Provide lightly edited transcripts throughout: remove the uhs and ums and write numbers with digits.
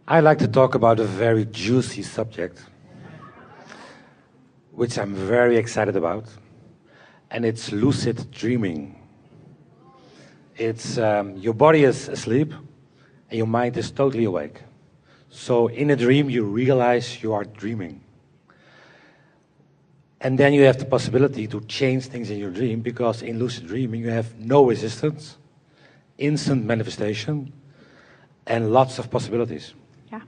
I like to talk about a very juicy subject, which I'm very excited about, and it's lucid dreaming. It's your body is asleep, and your mind is totally awake. So in a dream, you realize you are dreaming. And then you have the possibility to change things in your dream, because in lucid dreaming, you have no resistance, instant manifestation, and lots of possibilities. Yeah.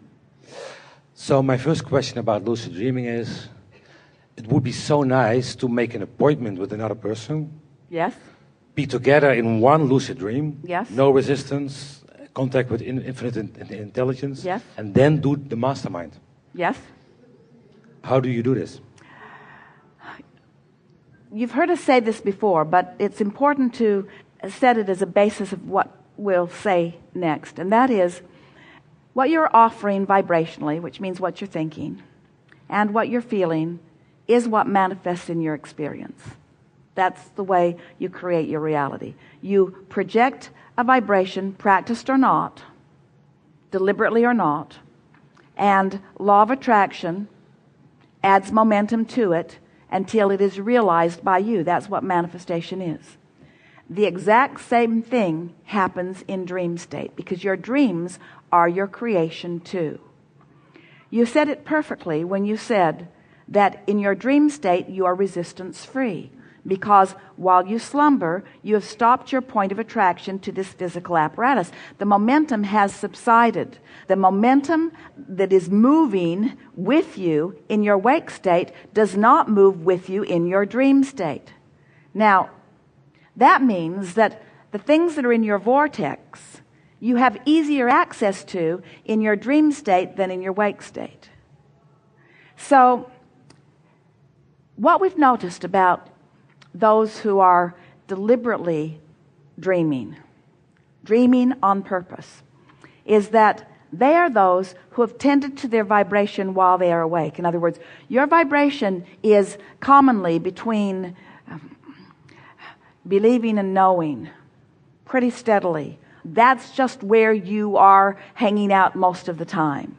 So my first question about lucid dreaming is, it would be so nice to make an appointment with another person. Yes. Be together in one lucid dream. Yes. No resistance, contact with infinite intelligence. Yes. And then do the mastermind. Yes. How do you do this? You've heard us say this before, but it's important to set it as a basis of what we'll say next. And that is, what you're offering vibrationally, which means what you're thinking, and what you're feeling, is what manifests in your experience. That's the way you create your reality. You project a vibration, practiced or not, deliberately or not, and law of attraction adds momentum to it until it is realized by you. That's what manifestation is. The exact same thing happens in dream state, because your dreams are your creation too. You said it perfectly when you said that in your dream state you are resistance free, because while you slumber, you have stopped your point of attraction to this physical apparatus. The momentum has subsided. The momentum that is moving with you in your wake state does not move with you in your dream state. Now, that means that the things that are in your vortex, you have easier access to in your dream state than in your wake state. So, what we've noticed about those who are deliberately dreaming on purpose, is that they are those who have tended to their vibration while they are awake. In other words, your vibration is commonly between believing and knowing, pretty steadily. That's just where you are hanging out most of the time.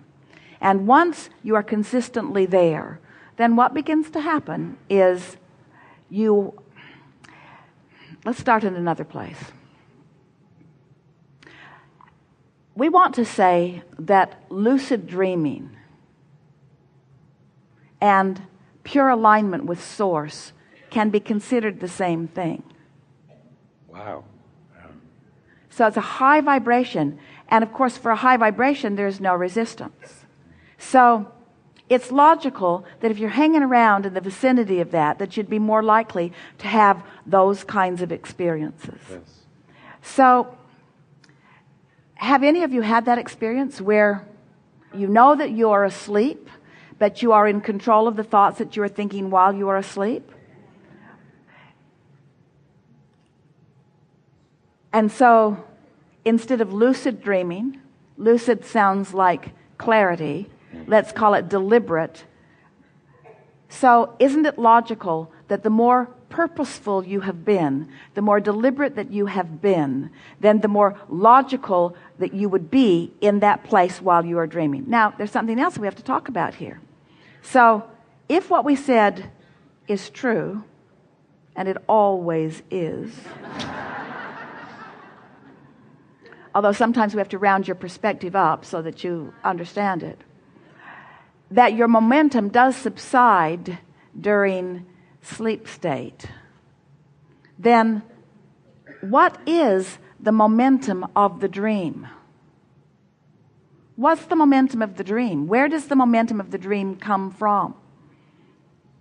And once you are consistently there, then what begins to happen is let's start in another place. We want to say that lucid dreaming and pure alignment with Source can be considered the same thing. Wow. So it's a high vibration. And of course, for a high vibration, there's no resistance. So it's logical that if you're hanging around in the vicinity of that you'd be more likely to have those kinds of experiences. Yes. So, have any of you had that experience where you know that you are asleep, but you are in control of the thoughts that you are thinking while you are asleep? And so, instead of lucid dreaming, lucid sounds like clarity. Let's call it deliberate. So isn't it logical that the more purposeful you have been, the more deliberate that you have been, then the more logical that you would be in that place while you are dreaming? Now, there's something else we have to talk about here. So if what we said is true, and it always is, although sometimes we have to round your perspective up so that you understand it, that your momentum does subside during sleep state, then what is the momentum of the dream? What's the momentum of the dream? Where does the momentum of the dream come from?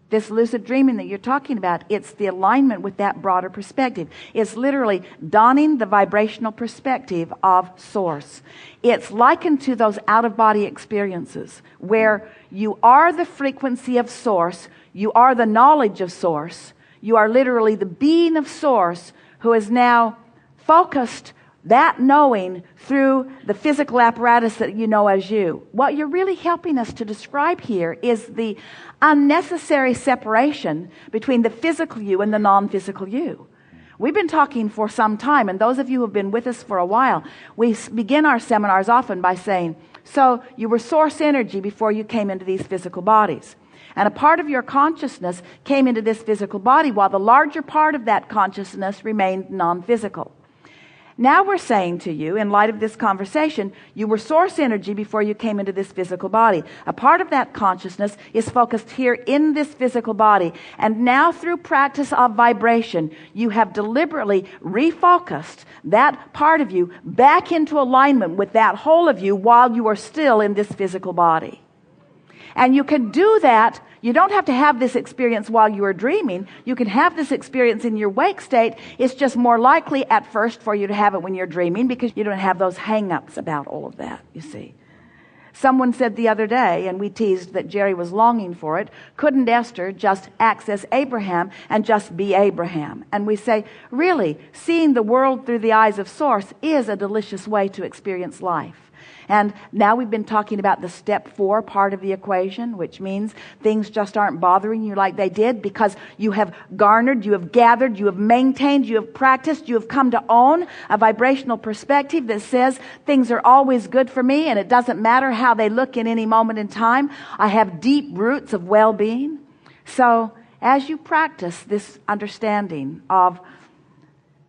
This lucid dreaming that you're talking about, it's the alignment with that broader perspective. It's literally donning the vibrational perspective of Source. It's likened to those out-of-body experiences where you are the frequency of Source, you are the knowledge of Source, you are literally the being of Source who is now focused that knowing through the physical apparatus that you know as you. What you're really helping us to describe here is the unnecessary separation between the physical you and the non-physical you. We've been talking for some time, and those of you who have been with us for a while, we begin our seminars often by saying, So you were source energy before you came into these physical bodies. And a part of your consciousness came into this physical body while the larger part of that consciousness remained non-physical. Now we're saying to you, in light of this conversation, you were source energy before you came into this physical body. A part of that consciousness is focused here in this physical body. And now through practice of vibration, you have deliberately refocused that part of you back into alignment with that whole of you while you are still in this physical body. And you can do that. You don't have to have this experience while you are dreaming. You can have this experience in your wake state. It's just more likely at first for you to have it when you're dreaming because you don't have those hang-ups about all of that, you see. Someone said the other day, and we teased that Jerry was longing for it, couldn't Esther just access Abraham and just be Abraham? And we say, really, seeing the world through the eyes of Source is a delicious way to experience life. And now we've been talking about the step 4 part of the equation, which means things just aren't bothering you like they did because you have garnered, you have gathered, you have maintained, you have practiced, you have come to own a vibrational perspective that says things are always good for me and it doesn't matter how they look in any moment in time. I have deep roots of well-being. So as you practice this understanding of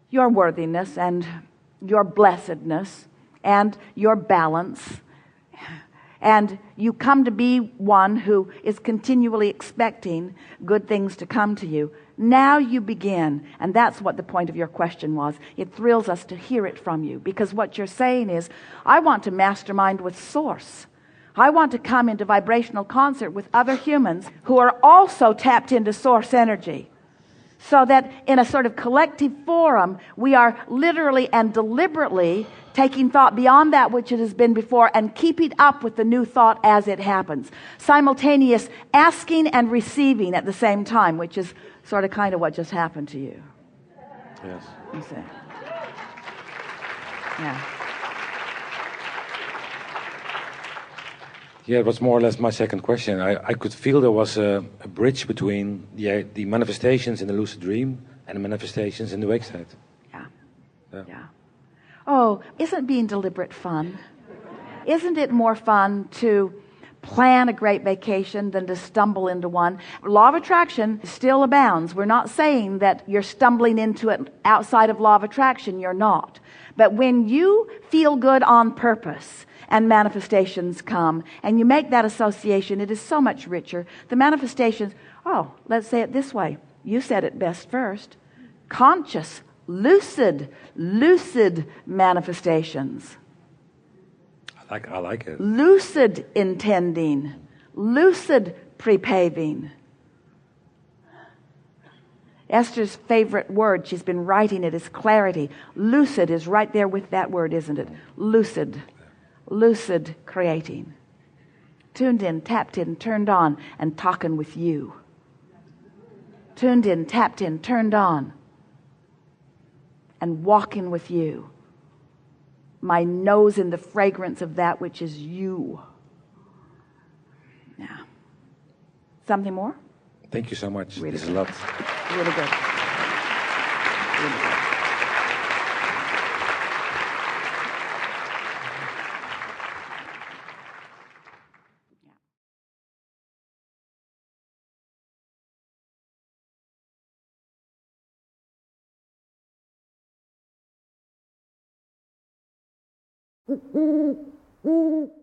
your worthiness and your blessedness, and your balance, and you come to be one who is continually expecting good things to come to you. Now you begin, and that's what the point of your question was. It thrills us to hear it from you, because what you're saying is, I want to mastermind with Source. I want to come into vibrational concert with other humans who are also tapped into Source energy. So that in a sort of collective forum, we are literally and deliberately taking thought beyond that which it has been before and keeping up with the new thought as it happens. Simultaneous asking and receiving at the same time, which is sort of kind of what just happened to you. Yes. You see. Yeah. Yeah, it was more or less my second question. I could feel there was a bridge between the manifestations in the lucid dream and the manifestations in the wake state. Yeah. Oh, isn't being deliberate fun? Isn't it more fun to plan a great vacation than to stumble into one? Law of attraction still abounds. We're not saying that you're stumbling into it outside of law of attraction. You're not. But when you feel good on purpose and manifestations come and you make that association, it is so much richer. The manifestations, let's say it this way. You said it best first. Conscious, lucid manifestations. I like it. Lucid intending, lucid prepaving. Esther's favorite word, she's been writing it, is clarity. Lucid is right there with that word, isn't it? Lucid creating. Tuned in, tapped in, turned on, and talking with you. Tuned in, tapped in, turned on, and walking with you. My nose in the fragrance of that which is you. Yeah. Something more? Thank you so much. Really This is good. a lot. Really good. Really good. Mm-hmm.